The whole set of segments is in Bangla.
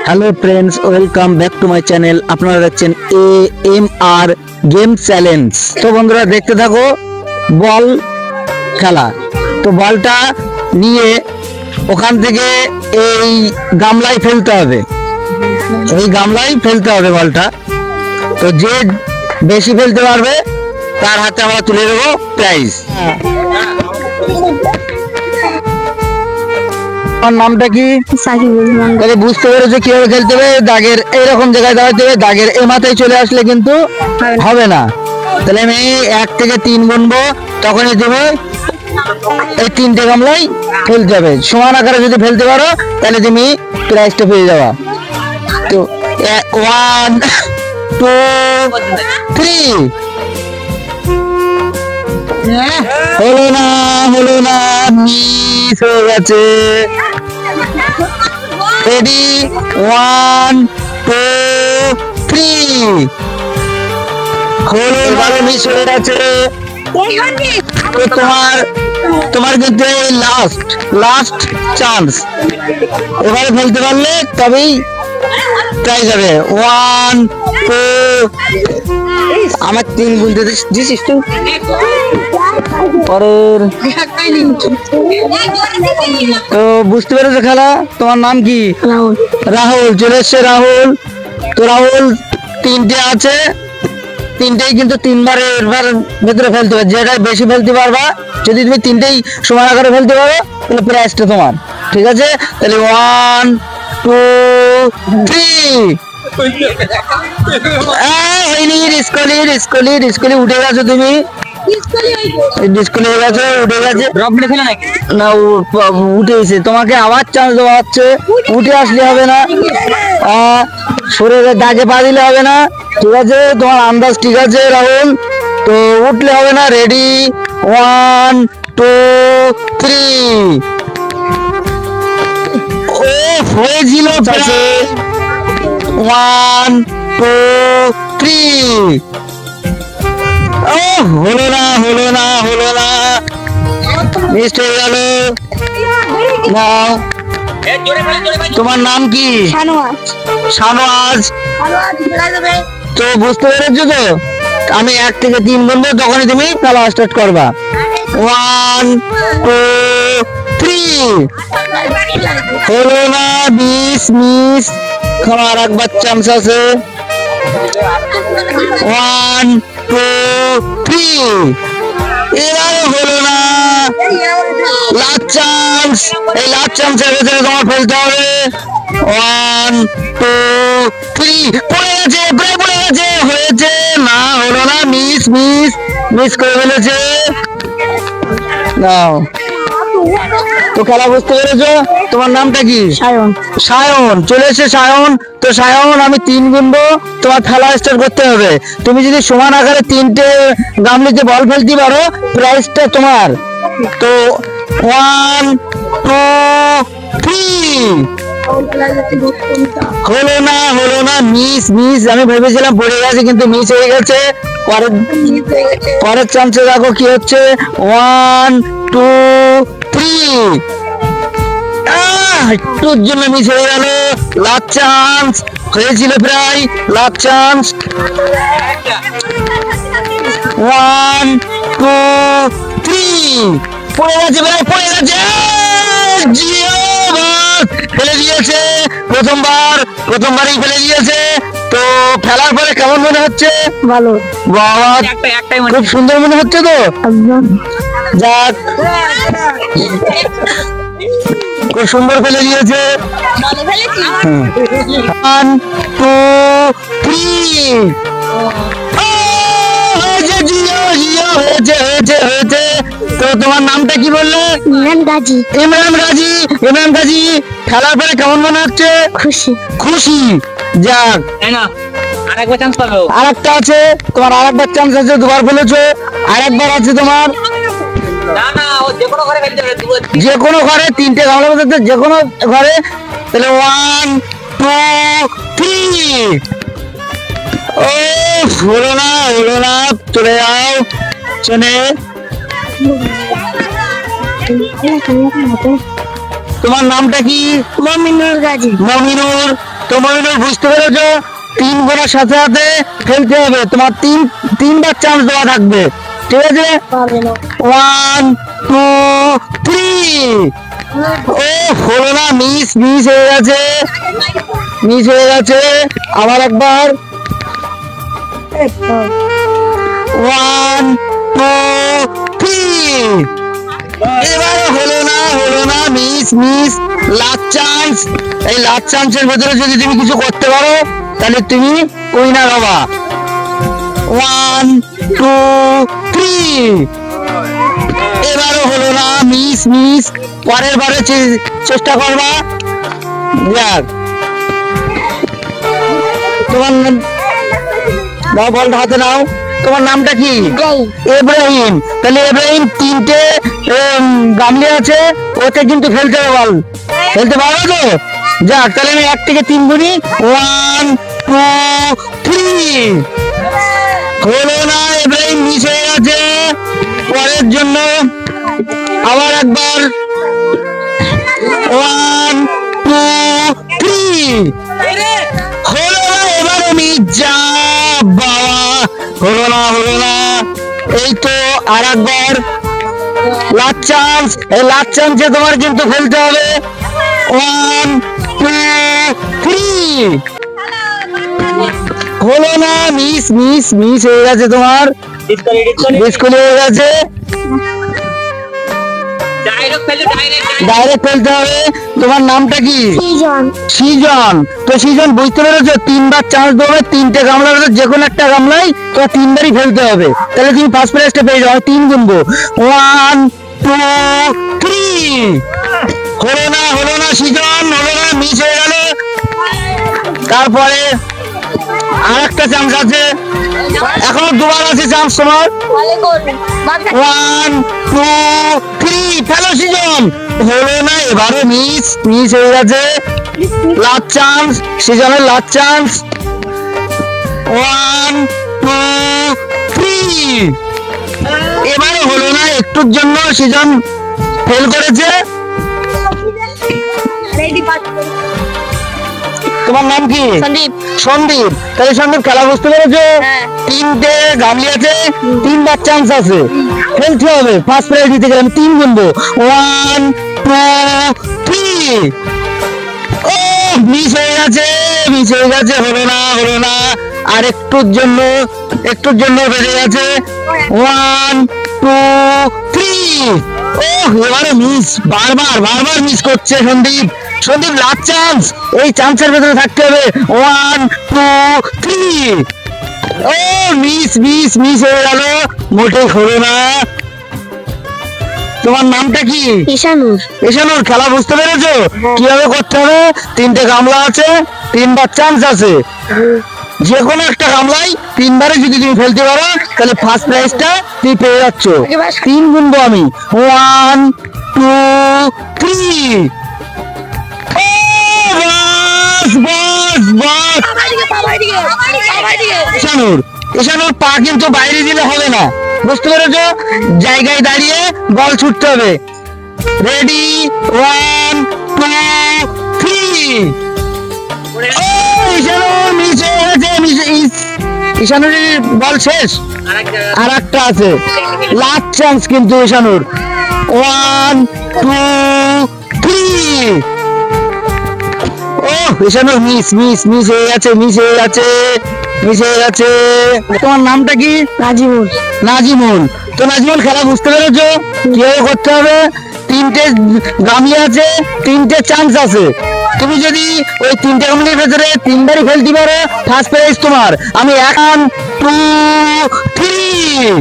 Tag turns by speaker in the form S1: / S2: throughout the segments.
S1: Hello friends, welcome back to my channel. আপনারা দেখছেন AMR গেম চ্যালেঞ্জ। তো বন্ধুরা দেখতে থাকো বল খেলা। তো বলটা নিয়ে ওখান থেকে এই গামলায় ফেলতে হবে, বলটা। তো যে বেশি ফেলতে পারবে তার হাতে আমরা তুলে দেবো প্রাইজ। আমার নামটা কি? তাহলে বুঝতে পেরেছো কিভাবে খেলতে হবে। দাগের এইরকম জায়গায় দাঁড়াতে হবে, দাগের এ মাথায় চলে আসলে কিন্তু হবে না। তাহলে আমি 1 থেকে 3 গুনবো, তখনই তুমি এই 3টে গামলাই ফেলতে হবে। সমান আকারে যদি ফেলতে পারো তাহলে তুমি প্রাইজটা পেয়ে যাবা। তো 1 2 3 হলো না, মিস হয়ে গেছে। রেডি 1 2 3 হলো, এবারে মিস হয়ে গেছে। তোমার কিন্তু লাস্ট চান্স। এবারে ফেলতে পারলে তবেই প্রাইজ হবে। 1 2 আমার 3 গুনতে দিছিস তুই। পরের তো বুঝতে পেরেছো খেলা। তোমার নাম কি? রাহুল। চলে এসছে রাহুল। তো রাহুল 3টে আছে, 3টেই কিন্তু 3বারের ভেতরে ফেলতে হবে। যেটা বেশি ফেলতে পারবা, যদি তুমি 3টেই সমান আকারে ফেলতে পারো তাহলে প্রাইজটা তোমার। ঠিক আছে, তাহলে 1 2 3 ডিসকলি উঠে গেছো তুমি। না, উঠেছে। তোমাকে আবার চান্স দেওয়া হচ্ছে। উঠে আসলে হবে না, শরীরের দাগে পা দিলে হবে না। ঠিক আছে, তোমার আন্দাজ ঠিক আছে রাহুল। তো উঠলে হবে না। রেডি 1 2 3 হয়েছিল। 1 2 3 হলো না, মিস হয়ে গেল। তোমার নাম কি? শানওয়াজ। তো বুঝতে পেরেছো তো, আমি 1 থেকে 3 গুনবো, তখনই তুমি খেলা স্টার্ট করবা। 1 2 3 হলো না, মিস। আমার একবার চান্স আছে। 1 2 3 এবারে হলো না। Last chance. এই লাস্ট চান্সের ভেতরে তোমার ফেলতে হবে। 1 2 3 পড়ে গেছে, প্রায় পড়ে গেছে। হয়েছে না, হলো না, মিস করে ফেলেছে। নাও, তো খেলা বুঝতে পেরেছো। তোমার নামটা কি? সায়ন। চলে এসে সায়ন। তো সায়ন, আমি 3 গুনবো, তোমার খেলা স্টার্ট করতে হবে। তুমি যদি সমান আকারে 3টে গামলিতে বল ফেলতে পারো, প্রাইজটা তোমার। তো 1 2 3 হলো না, মিস। আমি ভেবেছিলাম পড়ে গেছে, কিন্তু মিস হয়ে গেছে। পরের চান্সে দেখো কি হচ্ছে। 1 2 3 একটুর জন্য মিস হয়ে গেল। লাস্ট চান্স হয়েছিল, প্রায় লাস্ট চান্স। 1 2 3 পড়ে গেছে, পড়ে গেছে। ফেলে দিয়েছে। প্রথমবারই ফেলে দিয়েছে। তো ফেলার পরে কেমন মনে হচ্ছে? ভালো। বাবা, খুব সুন্দর মনে হচ্ছে তো। যাক, খুব সুন্দর ফেলে দিয়েছে। 1 2 3 হয়েছে। তো তোমার নামটা কি বললে? ইমরান গাজী। খেলার পরে কেমন মনে হচ্ছে? খুশি। যাক, আরেকটা আছে তোমার, আরেকবার চান্স আছে। 2বার ফেলেছো, আরেকবার আছে তোমার। যে কোনো ঘরে 3টে গামলা বসাতে, যে কোনো ঘরে। তাহলে 1 2 3 হলো না, চলে যাও। তোমার নামটা কি?
S2: মমিনুল গাজী।
S1: মমিনুর। তো মমিনুর বুঝতে পেরেছো, 3 গোনার সাথে সাথে খেলতে হবে, তোমার তিনবার চান্স দেওয়া থাকবে, ঠিক আছে? 1 2 3। ও হলো না, মিস হয়ে গেছে, আবার একবার। 1 2 3। এবারে হলো না, মিস। Last chance. এই লাস্ট চান্সের ভেতরে যদি তুমি কিছু করতে পারো তাহলে তুমি উইনার হবা। 1 2 3। এবারে হলো না, মিস। পরের বারে চেষ্টা করবা। যাক, তোমার দাও, বলটা হাতে নাও। তোমার নামটা কি? ইব্রাহিম। তাহলে ইব্রাহিম 3টে গামলি আছে, ওতে কিন্তু খেলতে হবে, বল খেলতে পারো তো? যাক, তাহলে আমি 1 থেকে 3 গুনি। 1 2 3। হলো না, ইব্রাহিম মিস হয়ে গেছে। পরের জন্য আবার একবার। 1 2 3। হলো না, এবারে মিস। যা বাবা, হলো না। এই তো আর একবার লাস্ট চান্স। এই লাস্ট চান্সে তোমার কিন্তু খেলতে হবে। 1 2 3। হলো না, মিস হয়ে গেছে, তোমার ডিসকুয়ালিফাই হয়ে গেছে। ডাইরেক্ট খেলতে হবে। তোমার নামটা কি? সৃজন। তো সৃজন বুঝতে পেরেছো, 3বার চান্স দেবে, 3টে গামলা রয়েছে, যে কোনো একটা গামলাই তো 3বারই ফেলতে হবে, তাহলে তুমি ফার্স্ট প্রাইজটা পেয়ে যাও। 3 গুনবো। 1 2 3। হলো না সৃজন, মিস হয়ে গেল। তারপরে আর একটা চান্স আছে, এখনো 2বার আছে চান্স তোমার। 1 2 3। ফেলো সৃজন। হলো না, এবারে মিস হয়ে গেছে। লাস্ট চান্স, সৃজনের লাস্ট চান্স। 1 2 3। এবারে হলো না, একটুর জন্য সৃজন ফেল করেছে। তোমার নাম কি? সন্দীপ। তাহলে সন্দীপ খেলা বুঝতে পেরেছো? 3টে গামলি আছে, 3বার চান্স আছে, খেলতে হবে ফার্স্ট প্রাইজ দিতে গেলে। আমি 3 গুনবো। 1 2 3। ও মিস হয়ে গেছে। হলো না, আর একটুর জন্য বেড়ে গেছে। 1 2 3। ও এবারে মিস, বারবার মিস করছে সন্দীপ। লাস্ট চান্স, এই চান্সের ভেতরে থাকতে হবে। 1 2 3। ও মিস হয়ে গেল, মোটেই হলো না। তোমার নামটা কি? ঈশানুর। খেলা বুঝতে পেরেছো কিভাবে করতে হবে? 3টে গামলা আছে, 3বার চান্স আছে, যে কোনো একটা গামলাই 3বারে যদি তুমি ফেলতে পারো তাহলে ফার্স্ট প্রাইজটা তুমি পেয়ে যাচ্ছ। 3 গুনবো আমি। 1 2 3। ঈশানুর পা কিন্তু বাইরে দিলে হবে না, বুঝতে পেরেছো? জায়গায় দাঁড়িয়ে বল ছুটতে হবে। রেডি 1 2 3। ঈশানুর মিস হয়ে গেছে। ঈশানুরের বল শেষ, আর একটা আছে, লাস্ট চান্স কিন্তু ঈশানুর। 1 2 3। ও ঈশানুর মিস হয়ে গেছে। তোমার নামটা কি? নাজিমুল। তো নাজিমুল খেলা বুঝতে পেরেছো কিভাবে করতে হবে? 3টে গামলি আছে, 3টে চান্স আছে, তুমি যদি ওই 3টে গামলির ভেতরে 3বারই ফেলতে পারো ফার্স্ট প্রাইজ তোমার। আমি 1 2 3।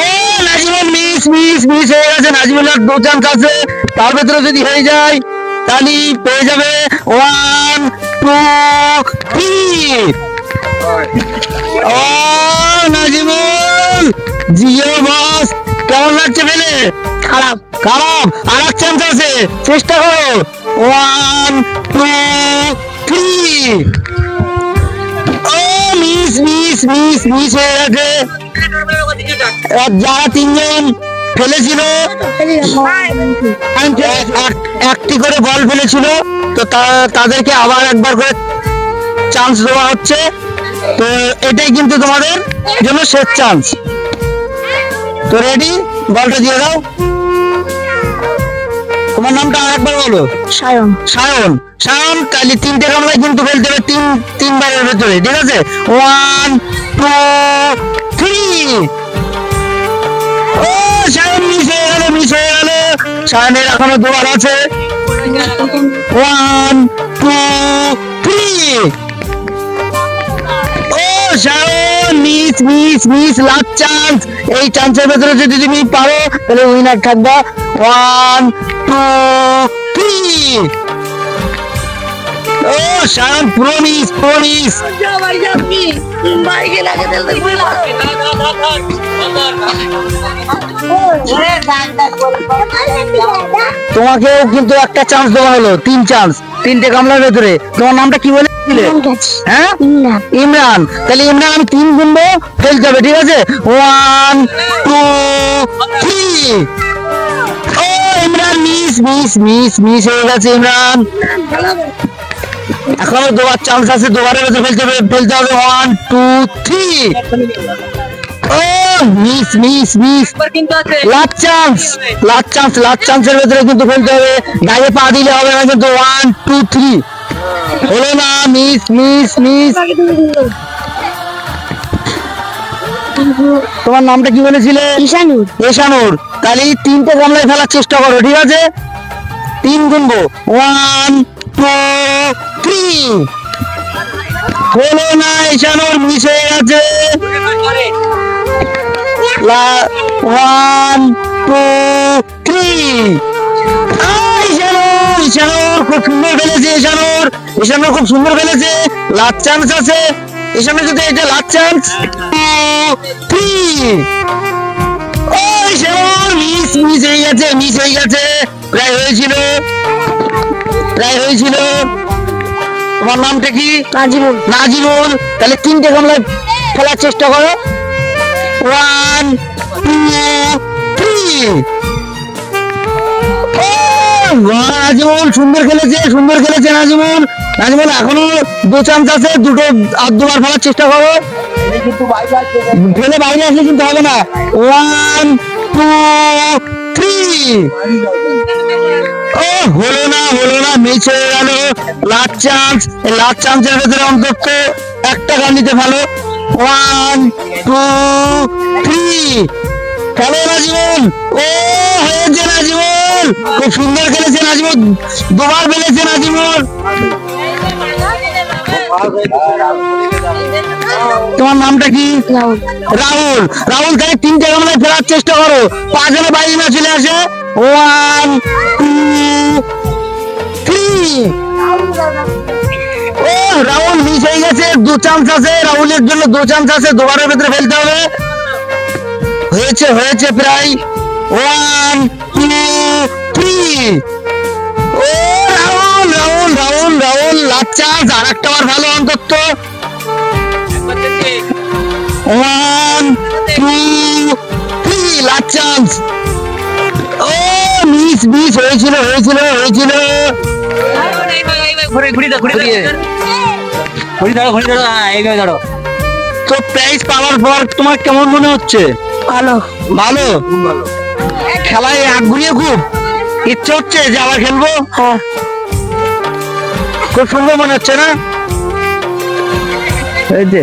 S1: ও নাজিমুল মিস হয়ে গেছে। নাজিমুলের 2 চান্স আছে, তার ভেতরে যদি হয়ে যায় তাহলে পেয়ে যাবে 1 2 3। ও নাজিমুল, জিও বস, কেমন লাগছে ফেলে? খারাপ। আর এক চান্স আছে, চেষ্টা করো। 1 2 3। ও মিস হয়ে গেছে। যারা 3জন ফেলেছিল, একটি করে বল ফেলেছিল, তো তাদেরকে আবার একবার করে চান্স দেওয়া হচ্ছে। তো এটাই কিন্তু তোমাদের জন্য শেষ চান্স। তো রেডি, বলটা দিয়ে দাও। তোমার নামটা আরেকবার বলো।
S2: সায়ন।
S1: সায়ন। সায়ন, তাহলে তিনটে গামলায় কিন্তু ফেলতে হবে তিনবারের ভেতরে, ঠিক আছে? 1 2 3। ও সায়ন মিস হয়ে গেল, মিস হয়ে গেল। সায়নের এখনো দুবার আছে। 1 2 3। ও Sayan miss miss miss, last chance. এই চান্সের ভেতরে যদি তুমি পারো তাহলে উইনার থাকবা। 1 2 3। ও সায়ন প্রমিস প্রমিস। তোমাকেও কিন্তু একটা চান্স দেওয়া হলো, 3 চান্স, 3টে গামলার ভেতরে। তোমার নামটা কি বলেছিলে? হ্যাঁ, ইমরান। তাহলে ইমরান আমি 3 গুনবো, ফেলতে হবে, ঠিক আছে? 1 2 3। ও Imran miss miss miss miss হয়ে গেছে ইমরান। এখনো দুবার চান্স আছে, দুবারের ভেতরে ফেলতে হবে। 1 2 3। ও miss miss miss, last chance, last chance, last চান্সের ভেতরে কিন্তু ফেলতে হবে, গায়ে পা দিলে হবে না কিন্তু। 1 2 3 হলো না, মিস মিস মিস। তোমার নামটা কি বলেছিলে?
S2: ঈশানুর।
S1: ঈশানুর। তাহলে 3টে গামলায় ফেলার চেষ্টা করো, ঠিক আছে? 3 গুনবো। 1 2 3। হলো না, ঈশানুর মিস হয়ে গেছে। 1 2 3। ঈশানুর, ঈশানুর খুব সুন্দর ফেলেছে। ঈশানুর, ঈশানুর খুব সুন্দর ফেলেছে। লাস্ট চান্স আছে ঈশানুর, যদি এটা লাস্ট চান্স। 2 3। ও ঈশানুর মিস মিস হয়ে গেছে, মিস হয়ে গেছে। প্রায় হয়েছিল, প্রায় হয়েছিল। তোমার নামটা কি?
S2: নাজিমুল।
S1: নাজিমুল। তাহলে 3টে গামলায় ফেলার চেষ্টা করো। 1 2 3। নাজিমুল সুন্দর খেলেছে, সুন্দর খেলেছে নাজিমুল। নাজিমুল এখনো 2 চান্স আছে, দুটো আর দুবার ফেলার চেষ্টা করো। ফেলে বাইরে আসলে কিন্তু হবে না। 1 2 3। ও হলো না, হলো না, মিস হয়ে গেল। লাস্ট চান্স, এই লাস্ট চান্সের ভেতরে অন্তত একটা গান দিতে ভালো। 1 2 3। খেলো নাজিমুল। ও হয়েছে নাজিমুল, খুব সুন্দর খেলেছে নাজিমুল, দুবার ফেলেছে নাজিমুল। তোমার নামটা কি?
S2: রাহুল।
S1: রাহুল। রাহুল, তাহলে 3টে গামলায় ফেরার চেষ্টা করো, 5 জনে বাইরে না চলে আসে। 1 2 3। ও রাহুল মিস হয়ে গেছে, 2 চান্স আছে রাহুলের জন্য, 2 চান্স আছে, দুবারের ভেতরে ফেলতে হবে। হয়েছে, হয়েছে প্রায়। 1 2 3। ও রাহুল, রাহুল, রাহুল, রাহুল, লাস্ট চান্স, আর একটা বার ভালো অন্তত। 1 2 3, লাস্ট চান্স। ও মিস মিস হয়েছিল, হয়েছিল, হয়েছিল। তো প্রাইজ পাওয়ার পর তোমার কেমন মনে হচ্ছে?
S2: ভালো।
S1: ভালো। খেলায় আগ্রহী, খুব ইচ্ছে হচ্ছে যে আবার খেলবো।
S2: হ্যাঁ।
S1: খুব সুন্দর মনে হচ্ছে না? এই যে